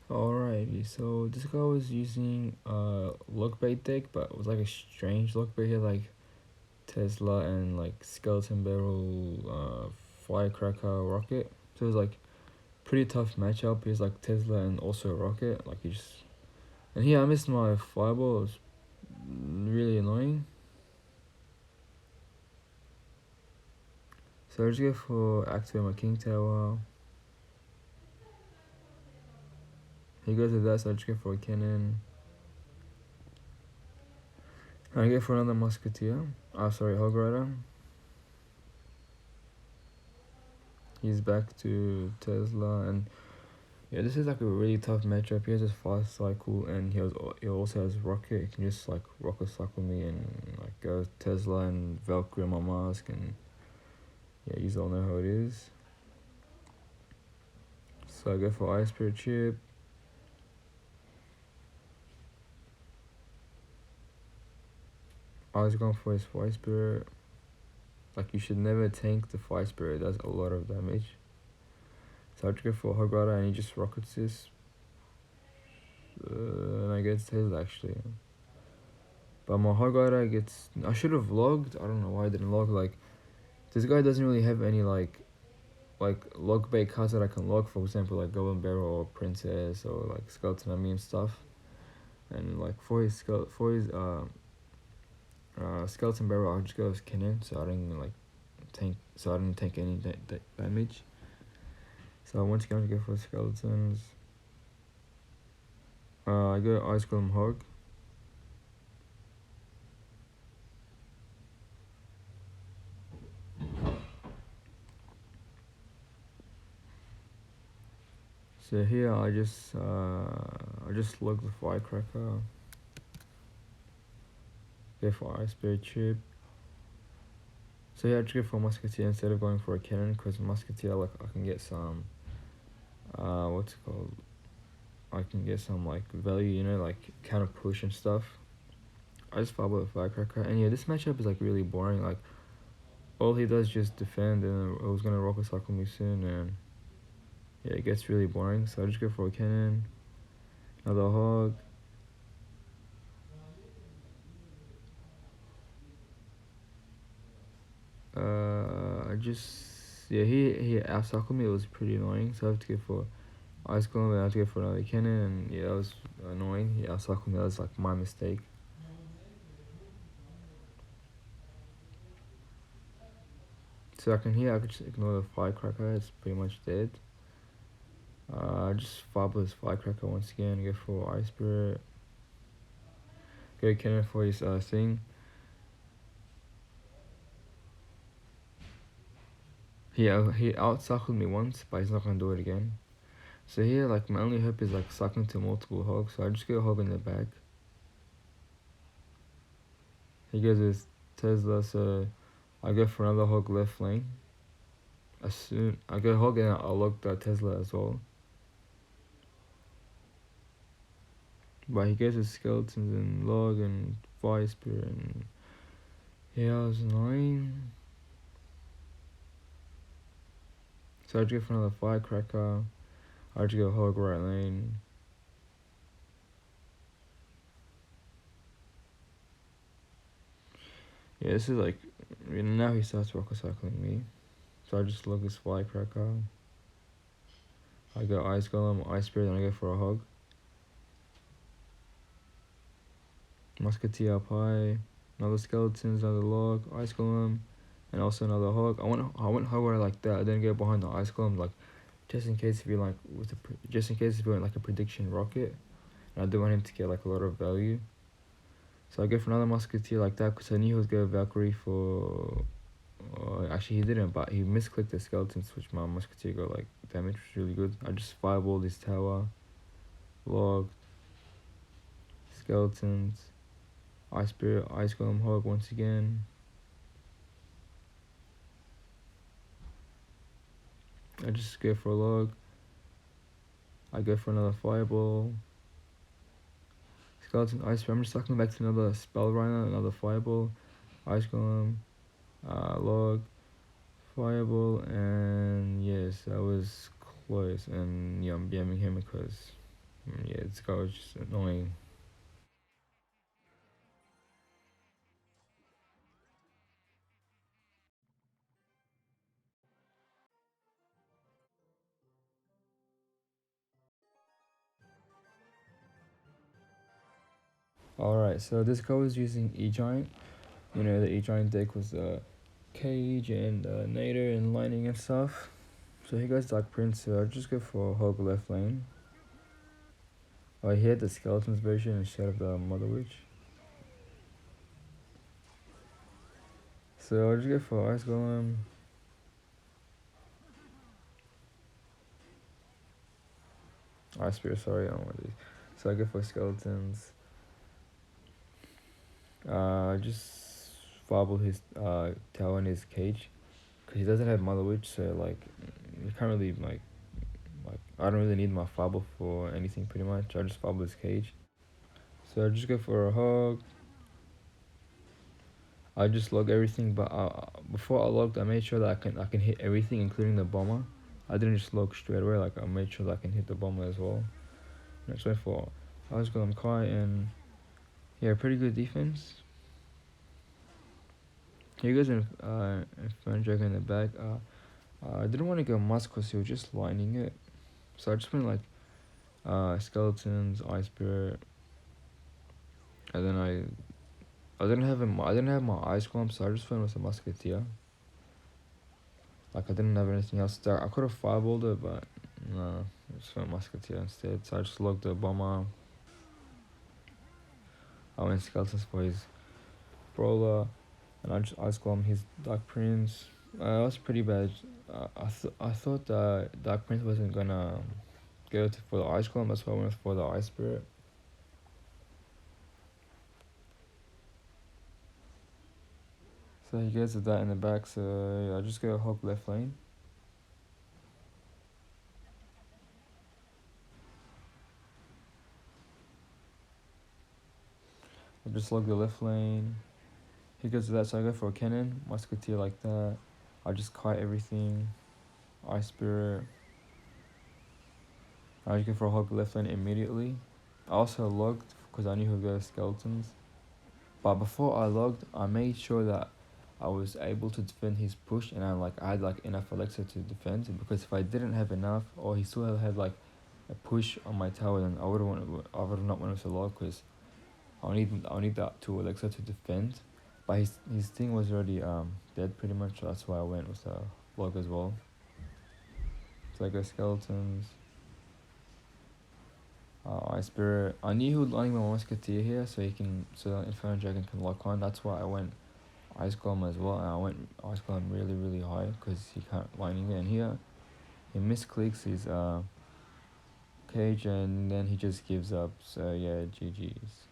Alrighty, so this guy was using look bait deck, but it was like a strange look bait. He had like Tesla and like skeleton barrel, firecracker, rocket. So it was like pretty tough matchup. He was like Tesla and also rocket. Like he just and here I missed my fireball. It was really annoying. So I just go for activate my king tower. He goes with that, so I just go for a cannon. I go for another musketeer. Sorry, hog rider. He's back to Tesla, and yeah, this is like a really tough matchup. He has his fast cycle, and he also has rocket. He can just like rocket cycle me and like go Tesla and Valkyrie on my mask, and yeah, you all know how it is. So I go for Ice Spirit chip. I was going for his Fire Spirit. Like you should never tank the Fire Spirit. It does a lot of damage. So I just go for Hog Rider, and he just rockets this. And I get Tesla actually. But my Hog Rider gets. I should have logged. I don't know why I didn't log. Like this guy doesn't really have any like log bait cards that I can log. For example, like Golem Barrel or Princess or like Skeleton Army and stuff. And like for his Skeleton Barrel, I'll just go with Cannon, so I didn't like tank. So I didn't take any damage. So once again, I go for skeletons. I go Ice Golem Hog. So here I just log the Firecracker. Go for Ice Spirit Chip. So yeah, I just go for Musketeer instead of going for a cannon, because Musketeer, like I can get some what's it called? I can get some like value, you know, like counter push and stuff. I just follow the Firecracker, and yeah, this matchup is like really boring. Like all he does is just defend, and it was gonna rocket cycle me soon, and yeah, it gets really boring. So I just go for a cannon, another hog. He outcycled me. It was pretty annoying. So I have to go for Ice Golem, and I have to go for another cannon, and yeah, that was annoying. He outcycled me. That was like my mistake. So I could just ignore the Firecracker. It's pretty much dead. Just Fabulous Firecracker once again. Go for Ice Spirit. Go cannon for his thing. He outcycled me once, but he's not gonna do it again. So here, like my only hope is like cycling to multiple hogs. So I just go hog in the back. He goes with Tesla, so I go for another hog left lane. As soon I go hog, and I'll log the Tesla as well. But he goes with skeletons and log and fire spirit, and yeah, I was annoying. So I just go for another firecracker. I just go hog right lane. Yeah, this is like, now he starts rocket cycling me. So I just log this firecracker. I go Ice Golem, Ice Spirit, and I go for a hog. Musketeer up high, another skeletons, another log, Ice Golem, and also another hog. I went hog right like that. I didn't go behind the Ice Golem, like just in case if you like just in case if you want like a prediction rocket, and I do want him to get like a lot of value. So I go for another musketeer like that, because I knew he was going Valkyrie for. Actually, he didn't, but he misclicked the skeletons, which my musketeer got like damage, which was really good. I just fireballed his tower, log, skeletons, Ice Spirit, Ice Golem Hog once again. I just go for a log. I go for another fireball. Skeleton, Ice Spirit. I'm just cycling back to another spell rhino, another fireball, Ice Golem, log, fireball, and yes, that was close. And yeah, I'm BMing him because Yeah, this guy was just annoying. Alright, so this guy was using E-Giant. You know, the E-Giant deck was Cage and Nader and Lightning and stuff. So he goes Dark Prince, so I'll just go for Hog left lane. Oh, he had the Skeletons version instead of the Mother Witch. So I'll just go for Ice Golem. Ice Spear, sorry, I don't want these. So I go for Skeletons. Just Fobble his tower in his cage. Because he doesn't have Mother Witch, so like, you can't really like I don't really need my Fobble for anything pretty much. I just Fobble his cage. So I just go for a Hog. I just log everything, but before I logged, I made sure that I can hit everything, including the bomber. I didn't just log straight away. Like I made sure that I can hit the bomber as well. Next way for I was going Kai and yeah, pretty good defense. Here goes Inferno Dragon in the back. I didn't want to go Musk because he was just lining it, so I just went like Skeletons, Ice Spirit, and then I didn't have my Ice Golem, so I just went with a Musketeer. Like I didn't have anything else there. I could have fireballed it, but no, I just went Musketeer instead. So I just logged the bomber. I went Skeletons for his Brawler, and I just Ice Golem his Dark Prince. It was pretty bad. I thought Dark Prince wasn't gonna go for the Ice Golem, that's why I went for the Ice Spirit. So he gets that in the back, so yeah, I just go Hog left lane. I just log the left lane. He goes to that, so I go for a cannon, Musketeer like that. I just kite everything. Ice Spirit. I just go for a Hog left lane immediately. I also logged because I knew he'd go Skeletons. But before I logged, I made sure that I was able to defend his push, and I had like enough elixir to defend. Because if I didn't have enough, or he still had like a push on my tower, then I would not wanted to log because I need that 2 elixir to defend. But his thing was already dead pretty much, so that's why I went with the log as well. So I go Skeletons. Ice Spirit. I knew he would landing my Musketeer here, so the Inferno Dragon can lock on. That's why I went Ice Golem as well, and I went Ice Golem really high because he can't lining it. And here, he misclicks his cage, and then he just gives up. So yeah, GG's.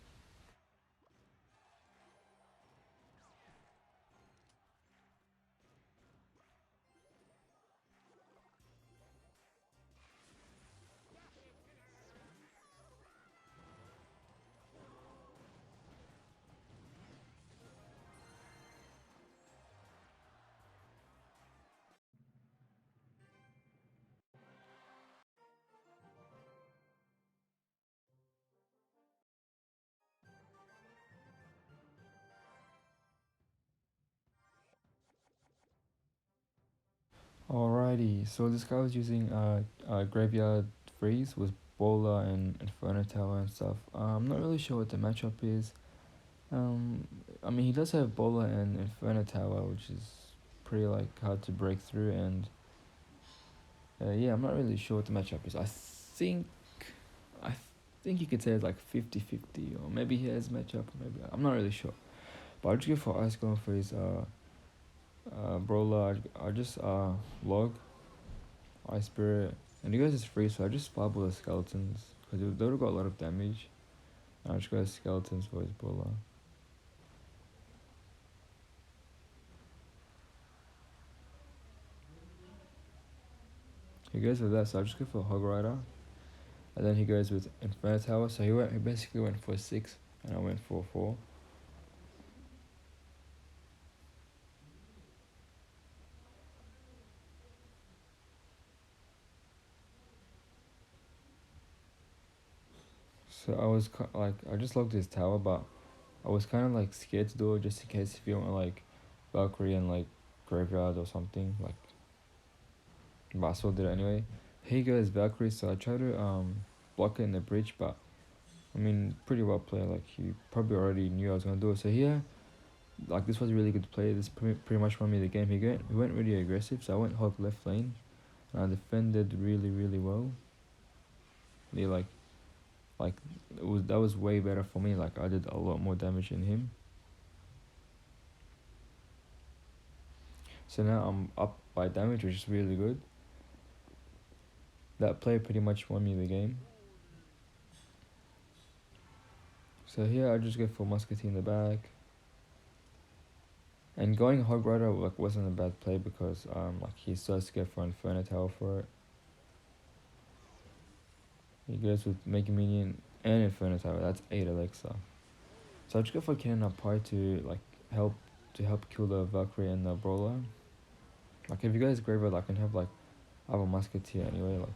Alrighty, so this guy was using Graveyard Freeze with Bola and Inferno Tower and stuff. I'm not really sure what the matchup is. I mean, he does have Bola and Inferno Tower, which is pretty like hard to break through, and yeah, I'm not really sure what the matchup is. I think you could say it's like 50-50, or maybe he has matchup, maybe I'm not really sure. But I'll just go for Ice Golem for his Brawler. I just log Ice Spirit, and you guys is free, so I just Bubble the Skeletons because they would have got a lot of damage. And I just got Skeletons for his Brawler. He goes with that, so I just go for Hog Rider. And then he goes with Inferno Tower, so he basically went for 6, and I went for 4. So I was like, I just logged his tower, but I was kind of like scared to do it just in case if you want like Valkyrie and like graveyard or something like. But I still did it anyway. Here goes Valkyrie, so I tried to block it in the bridge, but I mean pretty well played. Like he probably already knew I was gonna do it. So here, like this was a really good play. This pretty much won me the game. He went really aggressive, so I went hog left lane, and I defended really well. He like that was way better for me. Like I did a lot more damage than him. So now I'm up by damage, which is really good. That play pretty much won me the game. So here I just go for Musketeer in the back. And going Hog Rider like wasn't a bad play because like he starts to go for Inferno Tower for it. He goes with Mega Minion and Inferno Tower. That's 8 elixir. So I just go for Cannon up high to like help kill the Valkyrie and the Brawler. Like if you guys graveyard, I can have like I have a Musketeer anyway. Like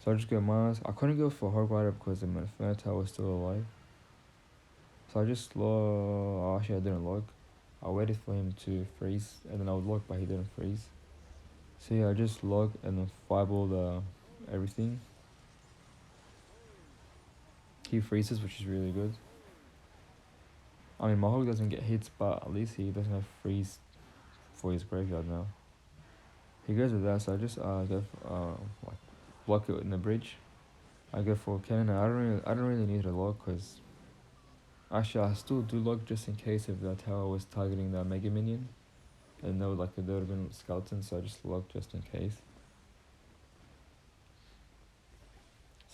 so I just go Mars. I couldn't go for Hog Rider because the Inferno Tower was still alive. So I just log. Oh, actually, I didn't log. I waited for him to freeze and then I would log, but he didn't freeze. So yeah, I just log and then fireball the everything. He freezes, which is really good. I mean, my hog doesn't get hits, but at least he doesn't have freeze for his graveyard now. He goes with that, so I just go like block it in the bridge. I go for cannon. I don't really need a log because actually I still do log just in case if the tower was targeting the Mega Minion. And no, like there would have been skeletons, so I just logged just in case.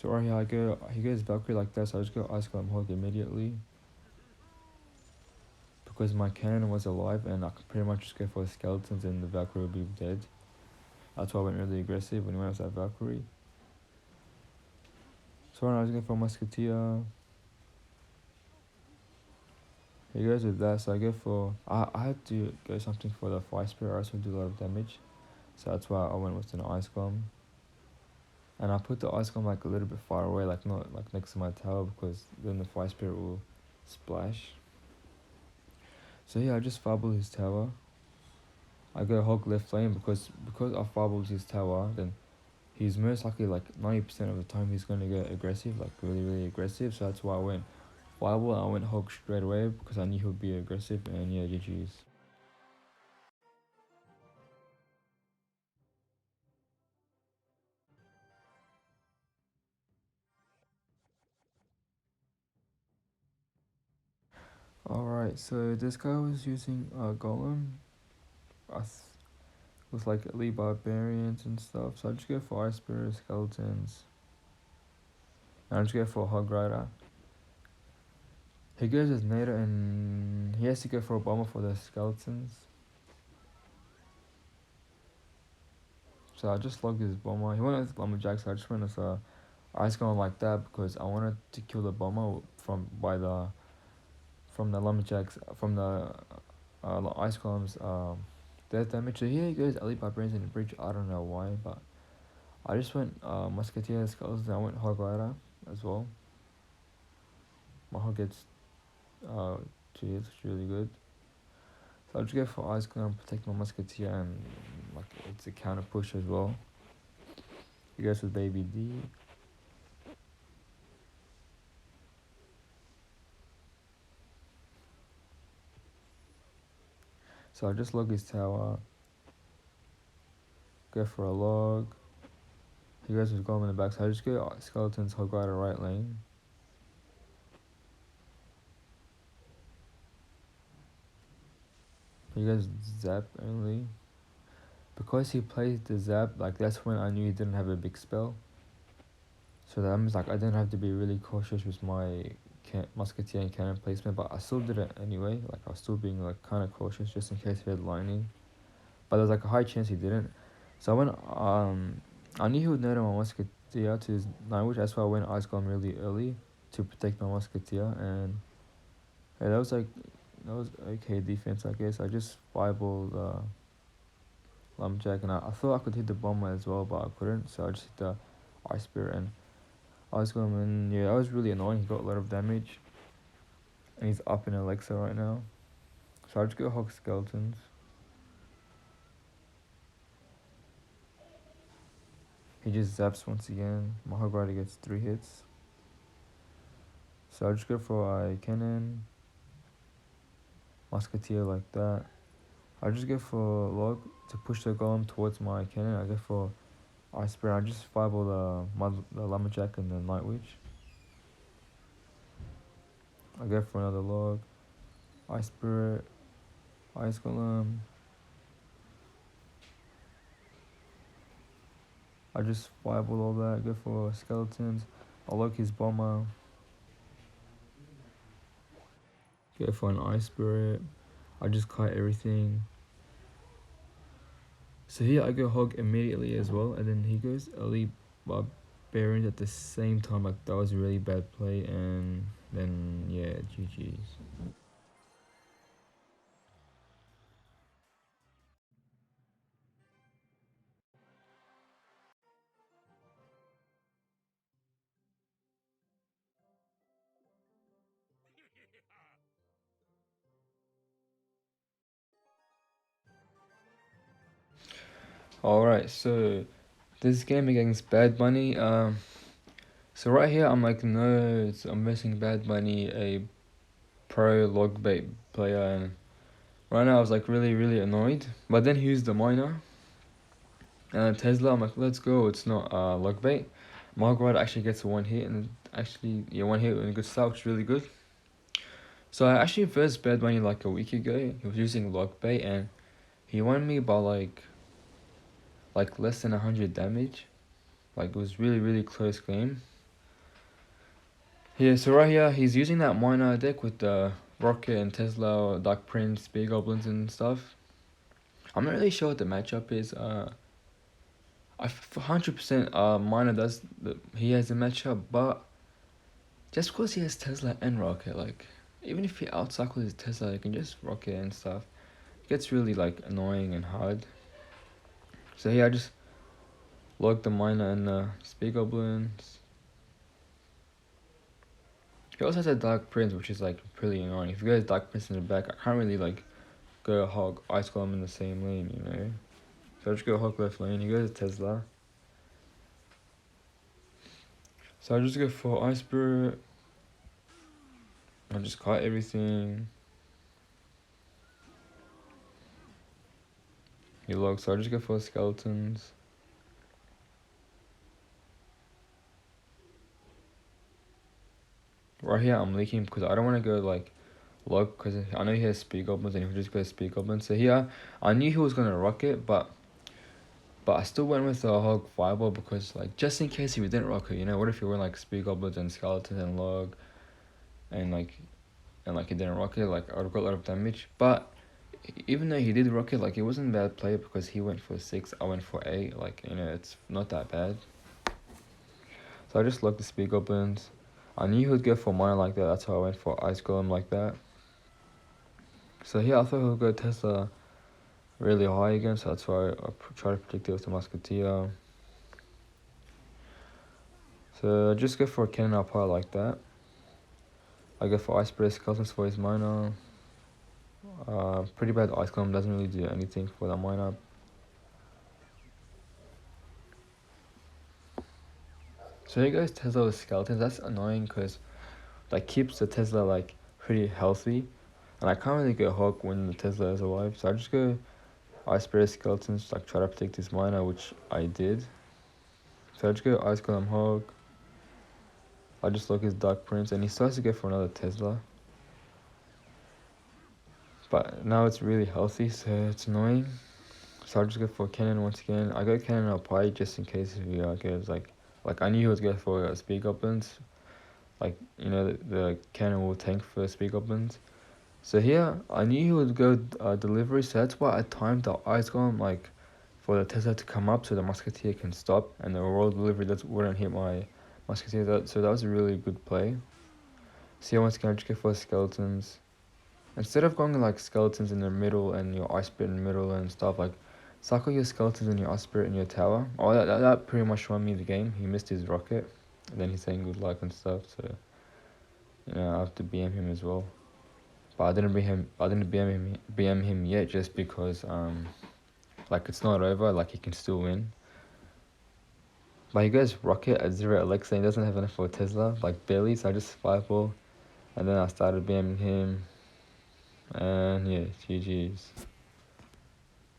So right here he goes Valkyrie like that, so I just go Ice Golem Hog immediately. Because my cannon was alive and I could pretty much just go for the skeletons and the Valkyrie would be dead. That's why I went really aggressive when he went outside Valkyrie. So right now I was going for Musketeer. He goes with that, so I go for... I had to go something for the Fire Spirit, or else would do a lot of damage. So that's why I went with an Ice Golem. And I put the Ice Golem like a little bit far away, like not like next to my tower, because then the Fire Spirit will splash. So yeah, I just fireball his tower. I go hog left lane because I fireballed his tower, then he's most likely like 90% of the time he's gonna get aggressive, like really aggressive. So that's why I went fireball and I went hog straight away because I knew he would be aggressive, and yeah, GG's. Alright, so this guy was using Golem with like elite barbarians and stuff. So I just go for Ice Spirit, skeletons. And I just go for Hog Rider. He goes with Nader and he has to go for a bomber for the skeletons. So I just logged his bomber. He went with lumberjack, so I just went with Ice Golem like that because I wanted to kill the bomber from the lumberjacks from the Ice Golem's death damage. So here he goes elite barbarians in the bridge. I don't know why, but I just went Musketeer skeletons. I went Hog Rider as well. My hog gets 2 hits, which is really good. So I'll just go for Ice Golem, protect my Musketeer, and like it's a counter push as well. He goes with Baby D. So I just log his tower. Go for a log. He goes with Golem in the back, so I just go skeletons, Hog Rider right lane. He goes Zap only. Because he plays the Zap, like that's when I knew he didn't have a big spell. So that means like I didn't have to be really cautious with my Musketeer and cannon placement, but I still did it anyway. Like I was still being like kind of cautious just in case he had lightning. But there's like a high chance he didn't. So I went I knew he would nail my Musketeer to his 9, which that's why I went Ice Golem really early to protect my Musketeer, and yeah, that was okay defense, I guess. I just fireballed lumberjack, and I thought I could hit the bomber as well, but I couldn't, so I just hit the Ice Spirit, and Ice Golem, and yeah, that was really annoying. He got a lot of damage, and he's up in Alexa right now. So I just go Hog Skeletons. He just zaps once again. My Hog Rider gets 3 hits. So I just go for a Cannon, Musketeer like that. I just go for Log to push the Golem towards my Cannon. I go for Ice Spirit. I just fireball the Lumberjack and the Night Witch. I go for another Log, Ice Spirit, Ice Golem. I just fireball all that. Go for Skeletons. I Log his Bomber. Go for an Ice Spirit. I just kite everything. So here I go Hog immediately as well, and then he goes Elite Barbarians at the same time. Like, that was a really bad play, and then yeah, GG's. Alright, so this game against Bad Bunny, so right here I'm like, no, I'm missing Bad Bunny, a pro log bait player, and right now I was like really annoyed. But then he used the miner and Tesla. I'm like, let's go. It's not log bait. Margaret actually gets a 1 hit, and actually, yeah, 1 hit and a good start, which is really good. So I actually first Bad Bunny like a week ago. He was using log bait, and he won me by like less than 100 damage. Like, it was really close game. Yeah, so right here he's using that miner deck with the Rocket and Tesla, Dark Prince, Spear Goblins and stuff. I'm not really sure what the matchup is. I 100% miner does he has a matchup, but just because he has Tesla and Rocket, like, even if he outcycles his Tesla, he can just Rocket and stuff. It gets really like annoying and hard. So yeah, I just log the miner and the Spear Goblins. He also has a Dark Prince, which is like pretty annoying. If you guys Dark Prince in the back, I can't really like go Hog Ice Golem in the same lane, you know. So I just go Hog left lane. He goes Tesla. So I just go for Ice Spirit. I just kite everything. He logs, so I just go for Skeletons. Right here I'm leaking because I don't want to go like log, because I know he has Speed Goblins and he would just go Speed Goblins. So here I knew he was gonna rocket, but I still went with the Hog Fireball because, like, just in case he didn't rocket, you know, what if he went like Speed Goblins and Skeletons and log, and he didn't rocket, like, I would have got a lot of damage. But even though he did rocket, like, it wasn't a bad play because he went for 6, I went for 8, like, you know, it's not that bad. So I just logged the Speed Goblins. I knew he would go for mine like that, that's why I went for Ice Golem like that. So here I thought he would go Tesla really high again, so that's why I try to predict it with the Musketeer. So just go for a cannon up high like that. I go for Ice Spirit Skeletons for his miner. Pretty bad Ice Golem, doesn't really do anything for that miner. So here goes Tesla with Skeletons. That's annoying because that keeps the Tesla like pretty healthy. And I can't really go Hog when the Tesla is alive. So I just go Ice Spirit Skeletons, like, try to protect his miner, which I did. So I just go Ice Golem Hog. I just look his Dark Prince, and he starts to go for another Tesla. But now it's really healthy, so it's annoying. So I just go for Cannon once again. I go Cannon up high just in case if he goes like I knew he was going for Speed Goblins. Like, you know, the Cannon will tank for Speed Goblins. So here I knew he would go delivery, so that's why I timed the Ice Golem like for the Tesla to come up so the Musketeer can stop, and the Royal Delivery wouldn't hit my Musketeer. So that was a really good play. So here once again I just go for Skeletons. Instead of going like Skeletons in the middle and your Ice Spirit in the middle and stuff, like, cycle your Skeletons and your Ice Spirit in your tower. Oh, that pretty much won me the game. He missed his rocket. And then he's saying good luck and stuff. So I have to BM him as well. But I didn't BM him yet, just because like it's not over. Like he can still win. But he goes Rocket at 0 Alexa. He doesn't have enough for Tesla, like barely. So I just fireball, and then I started BMing him, and yeah, GG's.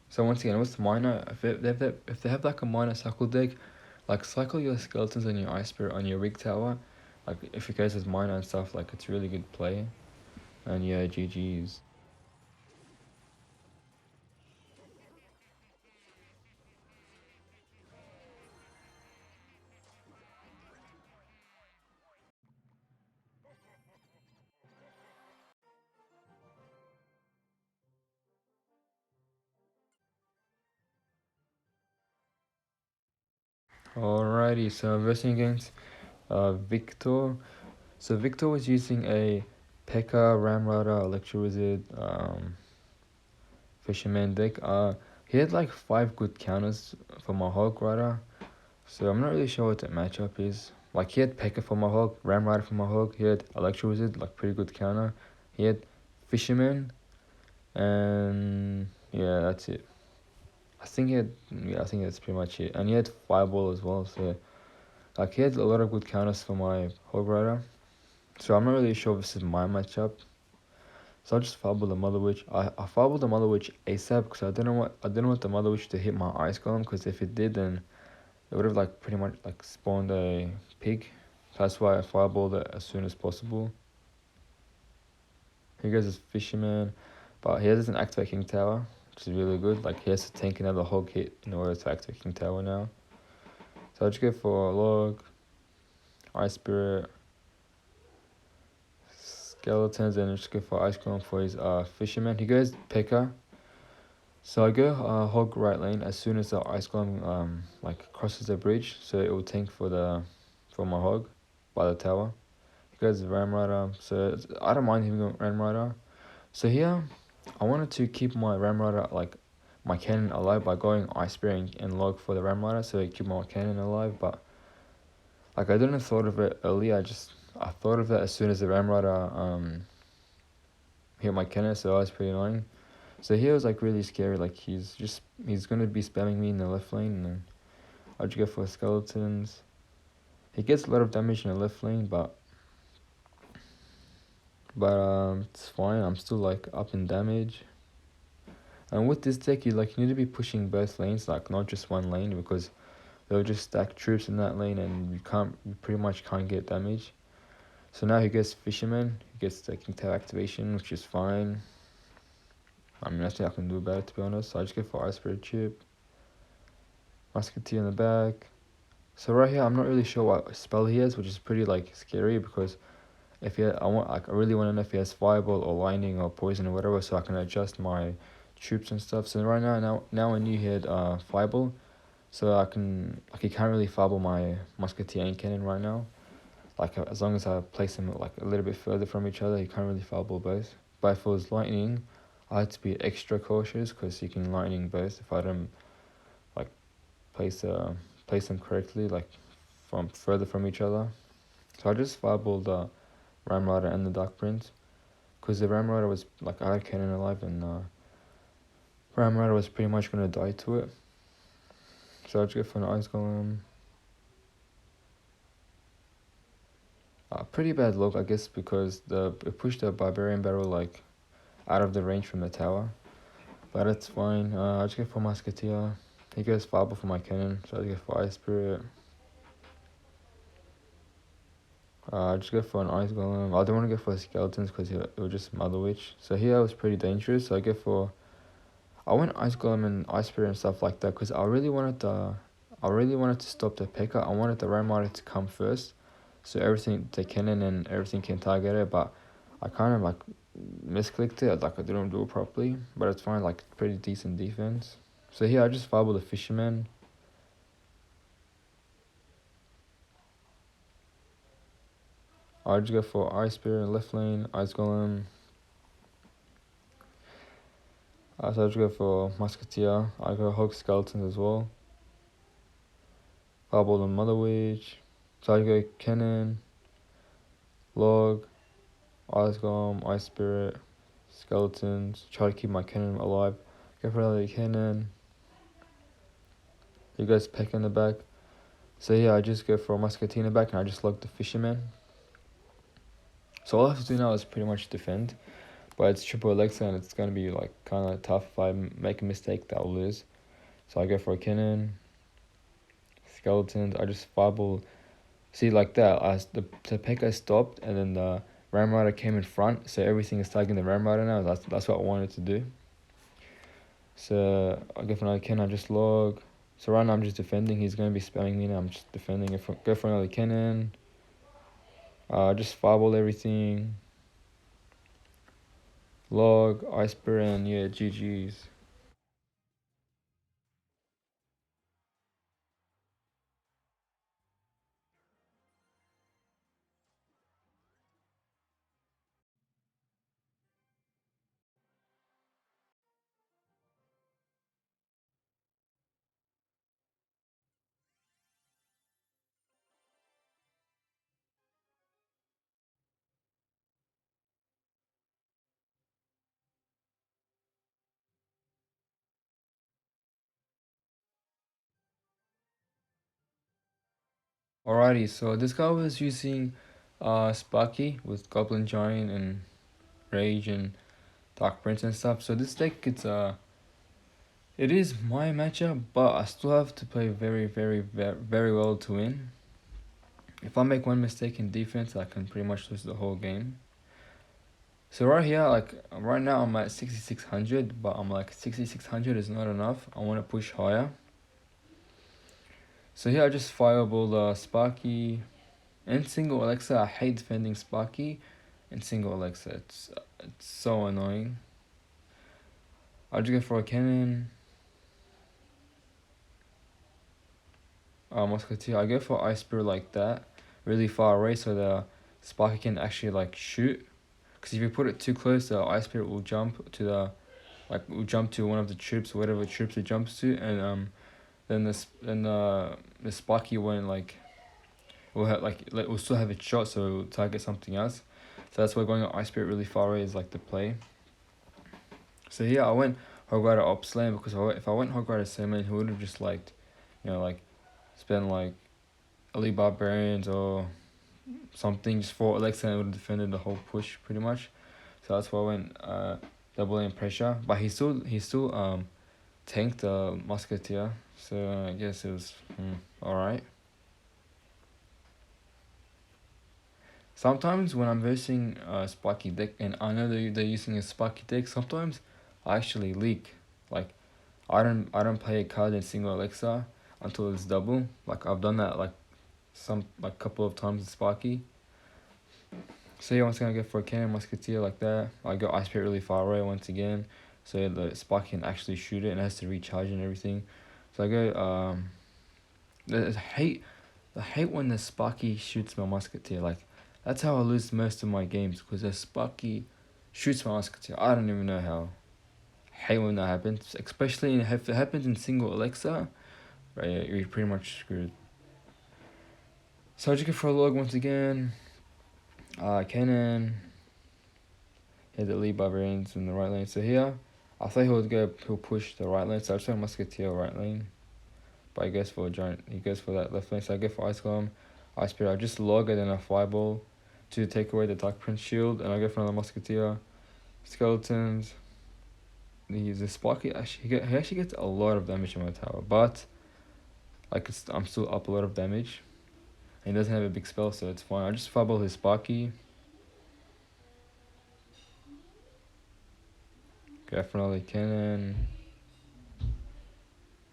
So once again, what's the minor? If they have like a minor cycle deck, like cycle your skeletons and your ice spirit on your rig tower. Like if it goes as minor and stuff, like it's really good play. And yeah, GG's. Alrighty, so versing against Victor. So Victor was using a Pekka, Ramrada, Electro Wizard, Fisherman deck. He had like 5 good counters for my Hog Rider. So I'm not really sure what that matchup is. Like he had Pekka for my Hog, Ramrada for my Hog, he had Electro Wizard, like pretty good counter. He had Fisherman, and yeah, that's it. I think that's pretty much it. And he had Fireball as well, so like he had a lot of good counters for my Hog Rider. So I'm not really sure if this is my matchup. So I just fireball the Mother Witch. I fireballed the Mother Witch ASAP because I didn't want the Mother Witch to hit my Ice Golem, because if it did, then it would have like pretty much like spawned a pig. So that's why I fireballed it as soon as possible. He goes as Fisherman, but he has an activate King Tower, which is really good. Like he has to tank another Hog hit in order to activate King Tower now. So I just go for Log, Ice Spirit, Skeletons, and just go for Ice Golem for his Fisherman. He goes Pekka. So I go Hog right lane as soon as the Ice Golem like crosses the bridge, so it will tank for my Hog by the tower. He goes Ram Rider, so I don't mind him going Ram Rider. So here, I wanted to keep my Ram Rider, like my cannon alive, by going Ice Spear and Log for the Ram Rider, so I keep my cannon alive. But like I didn't thought of it earlier. I thought of that as soon as the Ram Rider hit my cannon, so that was pretty annoying. So he was like really scary. Like he's gonna be spamming me in the left lane, and then I'll just go for skeletons. He gets a lot of damage in the left lane, but it's fine. I'm still like up in damage. And with this deck, you need to be pushing both lanes, like not just one lane, because they'll just stack troops in that lane, and you pretty much can't get damage. So now he gets Fisherman. He gets the King Tail activation, which is fine. I mean, nothing I can do about it, to be honest. So I just go for Ice Spirit Chip. Musketeer in the back. So right here, I'm not really sure what spell he has, which is pretty like scary, because if I really want to know if he has Fireball or Lightning or Poison or whatever, so I can adjust my troops and stuff. So right now I knew he had Fireball, so he can't really Fireball my Musketeer and Cannon right now. Like as long as I place them like a little bit further from each other, he can't really Fireball both. But if it was Lightning, I had to be extra cautious, because he can Lightning both if I don't like place them correctly, like from further from each other. So I just Fireballed the Ram Rider and the Dark Prince, because the Ram Rider was like, I had Cannon alive, and Ram Rider was pretty much gonna die to it. So I just go for an Ice Golem. Pretty bad luck, I guess, because it pushed the Barbarian Barrel like out of the range from the tower. But it's fine. I just go for Musketeer. He goes Fireball for my Cannon, so I just go for Ice Spirit. I just go for an Ice Golem. I don't want to go for Skeletons because it was just Mother Witch. So here I was pretty dangerous, so I went Ice Golem and Ice Spirit and stuff like that, because I really wanted to stop the Pekka. I wanted the Ram Rider to come first, so the cannon and everything can target it. But I kind of like misclicked it, like I didn't do it properly. But it's fine, like pretty decent defense. So here I just fireball the Fisherman. I just go for Ice Spirit in left lane, Ice Golem. So I just go for Musketeer. I go Hog Skeletons as well. Fireball the Mother Witch. So I go cannon, log, ice golem, ice spirit, skeletons. Try to keep my cannon alive. Go for another cannon. You guys Pekka in the back. So yeah, I just go for a musketeer in the back and I just log the fisherman. So all I have to do now is pretty much defend. But it's triple Alexa and it's gonna be like kind of tough. If I make a mistake, I'll lose. So I go for a cannon, skeletons. I just fireball. See, like that. The Pekka stopped and then the Ram Rider came in front. So everything is tagging the Ram Rider now. That's what I wanted to do. So I go for another cannon. I just log. So right now I'm just defending. He's gonna be spamming me now. I'm just defending. Go for another cannon. Just fireball everything. Log, ice spirit, and yeah, GG's. Alrighty, so this guy was using Sparky with Goblin Giant and Rage and Dark Prince and stuff. So this deck it is my matchup, but I still have to play very well to win. If I make one mistake in defense, I can pretty much lose the whole game. So right here, like right now I'm at 6600, but I'm like 6600 is not enough. I want to push higher. So here I just fireball the Sparky. In single Alexa, I hate defending Sparky. In single Alexa, it's so annoying. I'll just go for a cannon. Musketeer. I go for ice spear like that, really far away, so the Sparky can actually like shoot. Because if you put it too close, the ice spear will jump to one of the troops, whatever troops it jumps to, and then the Sparky won't like will still have its shot, so it'll target something else. So that's why going ice spirit really far away is like the play. So yeah, I went Hog Rider Ops lane because if I went Hog Rider same lane, he would have just like, spent like Elite Barbarians or something just for Alexa and would have defended the whole push pretty much. So that's why I went double lane pressure, but he still tanked the Musketeer. So I guess it was alright. Sometimes when I'm versing a Sparky deck and I know they're using a Sparky deck, sometimes I actually leak. Like I don't play a card in single Alexa until it's double. Like I've done that like couple of times in Sparky. So yeah, once again I go for a cannon musketeer like that. I go ice spirit really far away once again, so the Sparky can actually shoot it and it has to recharge and everything. So I go I hate when the Sparky shoots my musketeer. Like that's how I lose most of my games because the Sparky shoots my musketeer. I don't even know how. I hate when that happens, especially if it happens in single Alexa. Right, you're pretty much screwed. So I just go for a log once again. Cannon. Hit the lead barbarians in the right lane. So here, I thought he'll push the right lane. So I just went musketeer right lane. But he goes for a giant. He goes for that left lane. So I go for ice golem, ice spirit. I just log it and a fireball to take away the Dark Prince shield, and I go for another musketeer. Skeletons. He's a Sparky. Actually, he actually gets a lot of damage in my tower, but like I'm still up a lot of damage. And he doesn't have a big spell, so it's fine. I just fireball his Sparky. Go for another cannon.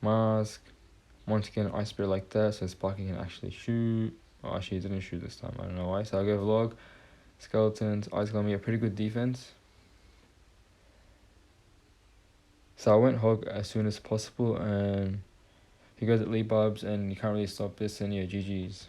Mask. Once again, ice spirit like that, so Sparky can actually shoot. Oh, actually, he didn't shoot this time. I don't know why. So I go vlog. Skeletons. Ice Golem, a pretty good defense. So I went hog as soon as possible, and he goes at lead barbs, and you can't really stop this. And yeah, GG's.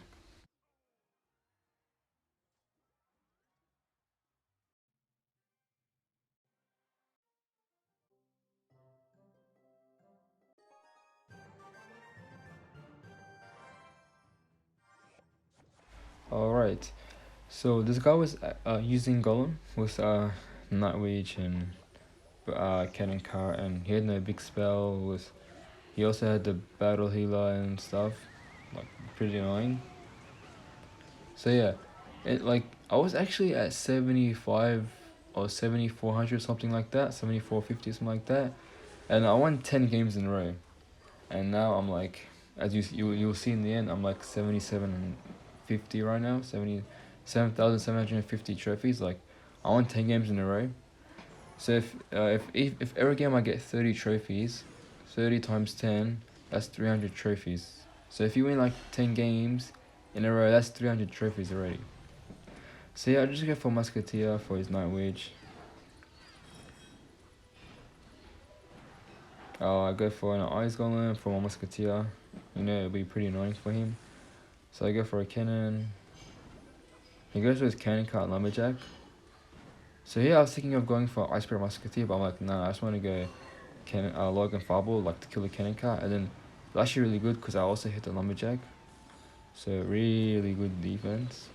Alright, so this guy was using Golem with Night Witch and Cannon Car, and he had no big spell. With he also had the Battle Healer and stuff, like pretty annoying. So yeah, it like I was actually at 75 or 7400 something like that, 7450 something like that, and I won 10 games in a row, and now I'm like, as you'll see in the end, I'm like 7750 right now, 77,750 trophies. Like I won 10 games in a row. So if every game I get 30 trophies, 30 times 10, that's 300 trophies. So if you win like 10 games in a row, that's 300 trophies already. So yeah, I just go for Musketeer for his Night Witch. I go for an Ice Golem for my Musketeer. You know, it'll be pretty annoying for him. So I go for a Cannon. He goes with Cannon Cart Lumberjack. So yeah, I was thinking of going for Ice Spirit Musketeer, but I'm like, nah, I just want to go Log and Fireball, like to kill the Cannon Cart. And then it's actually really good because I also hit the Lumberjack. So really good defense.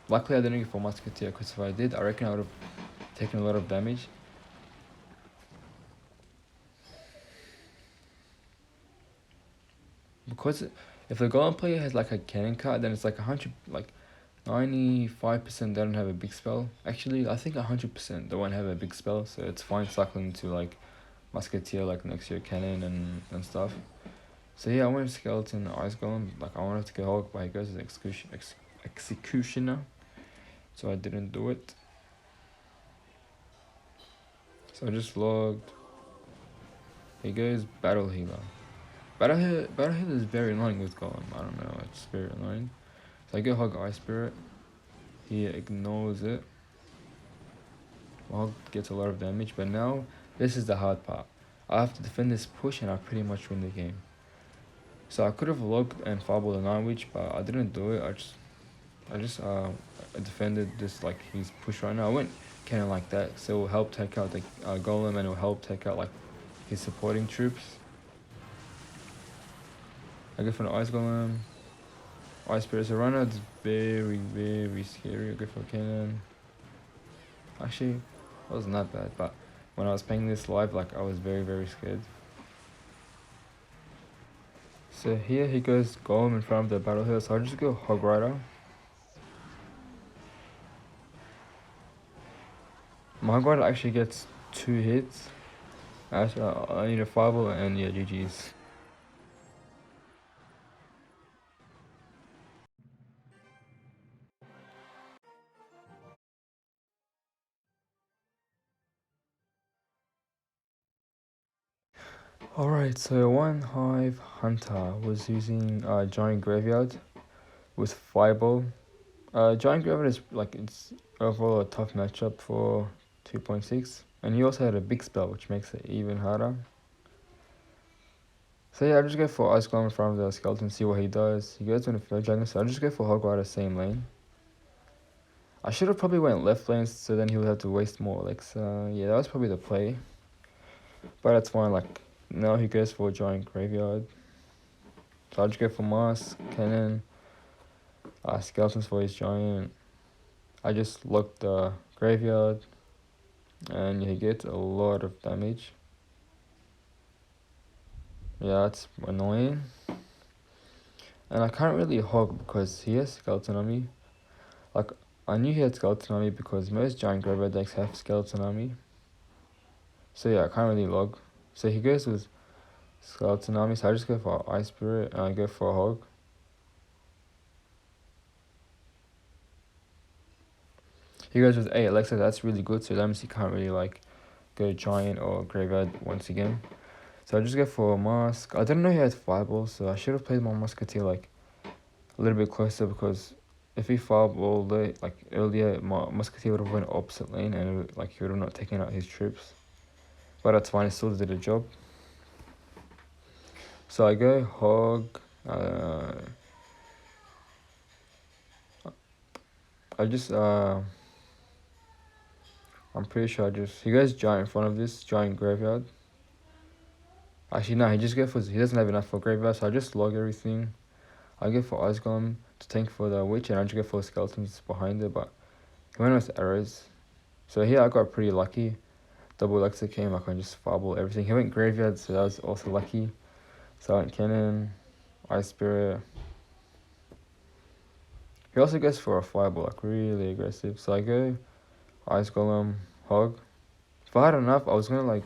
Luckily I didn't go for Musketeer, because if I did, I reckon I would have taken a lot of damage. Because if the Golem player has like a Cannon Cart, then it's like 100, like 95% they don't have a big spell. Actually, I think 100% they won't have a big spell, so it's fine cycling to like Musketeer like next to your Cannon and stuff. So yeah, I went Skeleton Ice Golem. Like I wanted to go Hulk, but he goes as Executioner, so I didn't do it. So I just logged. He goes Battle Healer. Battle Healer is very annoying with Golem. I don't know, it's very annoying. So I go Hog Ice Spirit. He ignores it. Hog gets a lot of damage, but now this is the hard part. I have to defend this push and I pretty much win the game. So I could have logged and Fireball the Night Witch, but I didn't do it. I just defended this like his push right now. I went cannon like that, so it will help take out the Golem, and it will help take out like his supporting troops. I go for the Ice Golem. Ice Spirit. So right now it's very scary. I go for a cannon. Actually, it wasn't that bad, but when I was playing this live, like I was very scared. So here he goes Golem in front of the Battle Hill, so I'll just go Hog Rider. My Hog Rider actually gets 2 hits. Actually, I need a Fireball and yeah, GG's. Alright, so one Hive Hunter was using Giant Graveyard with Fireball. Giant Graveyard is like, it's overall a tough matchup for 2.6, and he also had a big spell which makes it even harder. So yeah, I'll just go for Ice Golem in front of the Skeleton, see what he does. He goes with a Flare Dragon, so I'll just go for Hog Rider same lane. I should have probably went left lane, so then he would have to waste more elixirs. Yeah, that was probably the play. But that's fine, like, now he goes for Giant Graveyard. So I'll just go for Mask, Cannon, Skeletons for his Giant. I just locked the Graveyard, and he gets a lot of damage. Yeah, that's annoying. And I can't really hog because he has Skeleton on me. Like, I knew he had Skeleton on me because most Giant Graveyard decks have Skeleton on me. So yeah, I can't really log. So he goes with Skeleton on me, so I just go for Ice Spirit and I go for a Hog. He goes with 8 Alexa, that's really good, so that means he can't really like go Giant or Graveyard once again. So I just go for a Mask. I didn't know he had Fireball, so I should have played my Musketeer like a little bit closer, because if he Fireballed it like earlier, my Musketeer would have went opposite lane and like he would have not taken out his troops. But that's fine, it still did a job. So I go Hog. I'm pretty sure he goes Giant in front of this Giant Graveyard. Actually, no, he doesn't have enough for Graveyard, so I just log everything. I go for Ice Golem to tank for the witch, and I just go for skeletons behind it, but he went with arrows. So here I got pretty lucky. Double Alexa came, I can just fireball everything. He went graveyard, so that was also lucky. Silent Cannon, Ice Spirit. He also goes for a fireball, like really aggressive. So I go Ice Golem, Hog. If I had enough, I was gonna like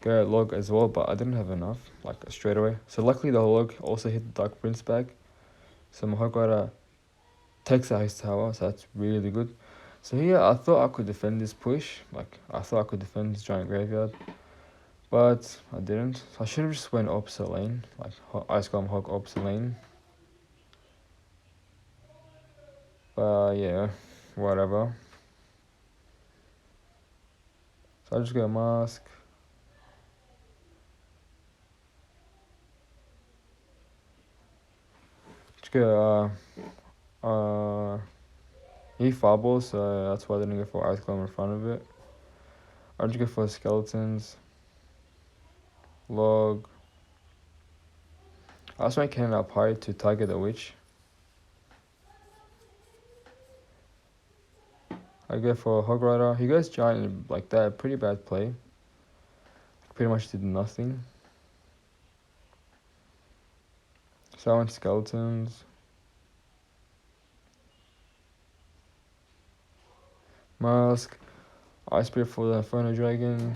go log as well, but I didn't have enough, like straight away. So luckily the log also hit the Dark Prince back. So my Hog Rider takes out his tower, so that's really good. So here I thought I could defend this push, like I thought I could defend this giant graveyard, but I didn't. So I should have just went opposite lane, like Ice Golem Hog opposite lane. But yeah, whatever. So I just go mask. Just go he fireballs, so that's why I didn't go for Ice Golem in front of it. I just go for skeletons. Log. I also make cannon up high to target the witch. I go for Hog Rider. He goes giant like that. Pretty bad play. Pretty much did nothing. So I went skeletons. Mask. Ice Spirit for the Inferno Dragon.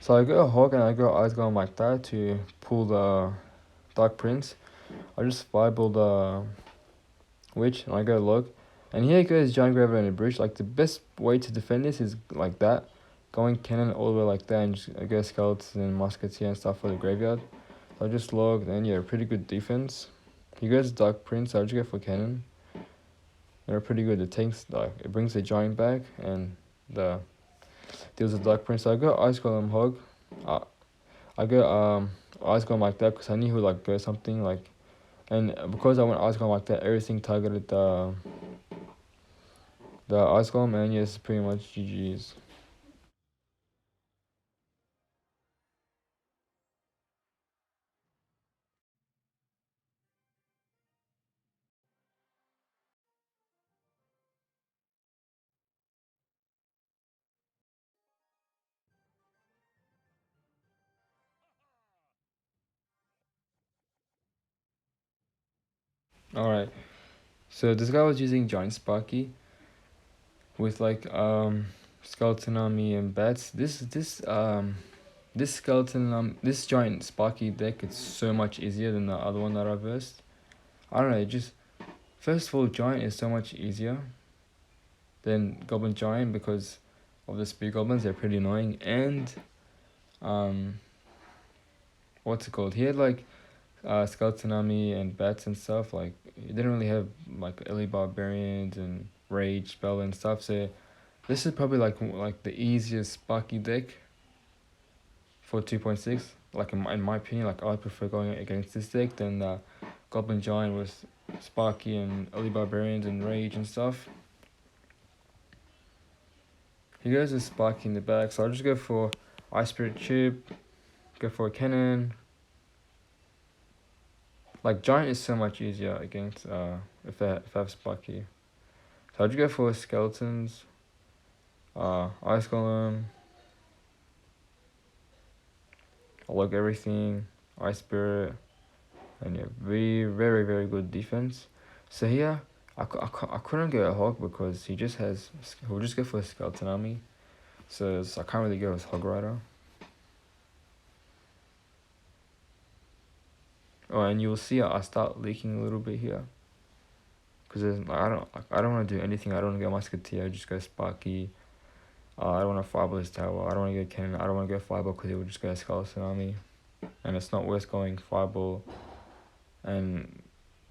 So I go Hog and I go Ice Golem like that to pull the Dark Prince. I just fireball the witch and I go log. And here goes Giant Graver and a bridge. Like the best way to defend this is like that. Going cannon all the way like that and just I go skeletons and musketeer and stuff for the graveyard. So I just log and yeah, pretty good defense. He goes Dark Prince, so I just go for cannon. They're pretty good. It tanks like it brings the giant back and the deals with Dark Prince. So I go Ice Golem Hog. I go Ice Golem like that because I knew he would like go something like, and because I went Ice Golem like that, everything targeted the Ice Golem, and yes, pretty much GG's. Alright, so this guy was using Giant Sparky with like skeleton army and bats. This skeleton this giant Sparky deck is so much easier than the other one that I versed. I don't know, just first of all, giant is so much easier than Goblin Giant because of the speed goblins. They're pretty annoying, and what's it called? He had like skeleton army and bats and stuff. Like he didn't really have like elite barbarians and rage spell and stuff. So this is probably like the easiest Sparky deck for 2.6. Like in my opinion, like I prefer going against this deck than Goblin Giant with Sparky and elite barbarians and rage and stuff. He goes with Sparky in the back, so I'll just go for Ice Spirit Chip, go for a cannon. Like Giant is so much easier against if I have Sparky. So I'll just go for skeletons, Ice Golem. I'll log everything, Ice Spirit, and yeah, very very good defense. So here I couldn't get a Hog because he'll just go for a skeleton army. So I can't really go with Hog Rider. Oh, and you'll see I start leaking a little bit here. Cause I don't want to do anything. I don't want to go musketeer. I just go Sparky. I don't want to fireball his tower. I don't want to go cannon. I don't want to go fireball because he would just go skeleton army, and it's not worth going fireball and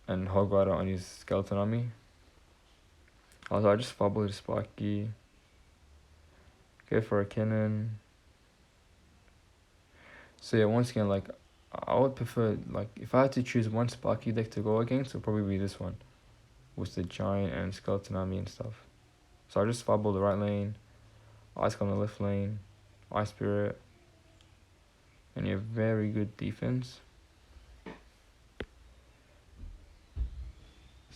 Hog Rider on his skeleton army. Also, I just fireball his Sparky. Go for a cannon. So yeah, once again, like I would prefer, like if I had to choose one Sparky deck to go against, it would probably be this one with the giant and skeleton army and stuff. So I just fireball the right lane, Ice on the left lane, Ice Spirit, and you have very good defense.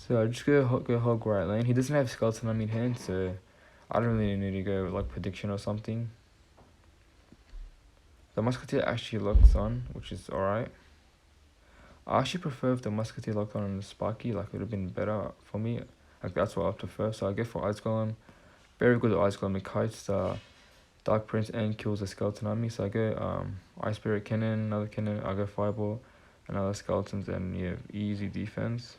So I just go hog right lane. He doesn't have skeleton on mid hand, so I don't really need to go like prediction or something. The musketeer actually locks on, which is alright. I actually prefer if the musketeer locked on the Sparky, like it would have been better for me. Like that's what I prefer. So I go for Ice Golem. Very good at Ice Golem. It kites the Dark Prince and kills the skeleton army. So I go Ice Spirit Cannon, another cannon, I go Fireball, another skeletons, and yeah, easy defense.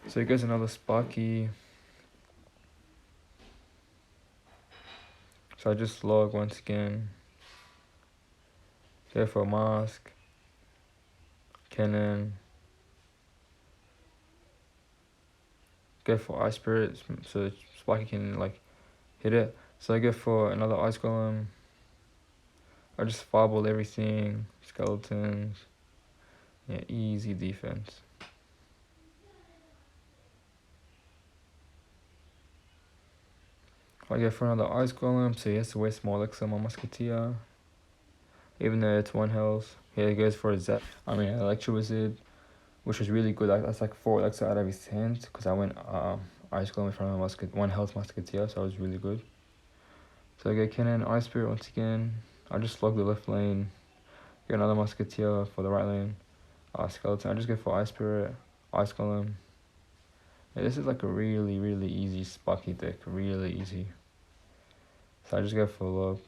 So he goes another Sparky. So I just log once again. Go for a mask. Cannon. Go for Ice Spirit so Sparky can like hit it. So I go for another Ice Golem. I just fireball everything. Skeletons. Yeah, easy defense. I go for another Ice Golem, so he has to waste more elixir on my Musketeer. Even though it's 1 health. Here he goes for a Zap. I mean, an Electro Wizard, which was really good. That's like 4 elixir out of his hand, because I went Ice Golem in front of my 1 health Musketeer, so I was really good. So I go Cannon, Ice Spirit once again. I just log the left lane. Get another Musketeer for the right lane. Skeleton. I just go for Ice Spirit, Ice Golem. Yeah, this is like a really, really easy Sparky deck. Really easy. So I just go for log.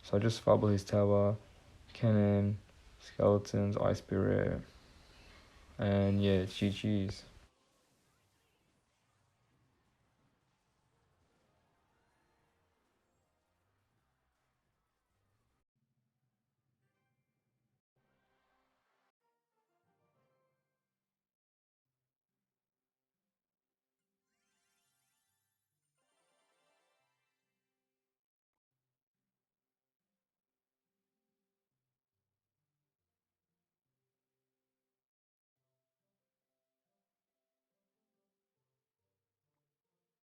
So I just fumble his tower, cannon, skeletons, Ice Spirit, and yeah, GG's.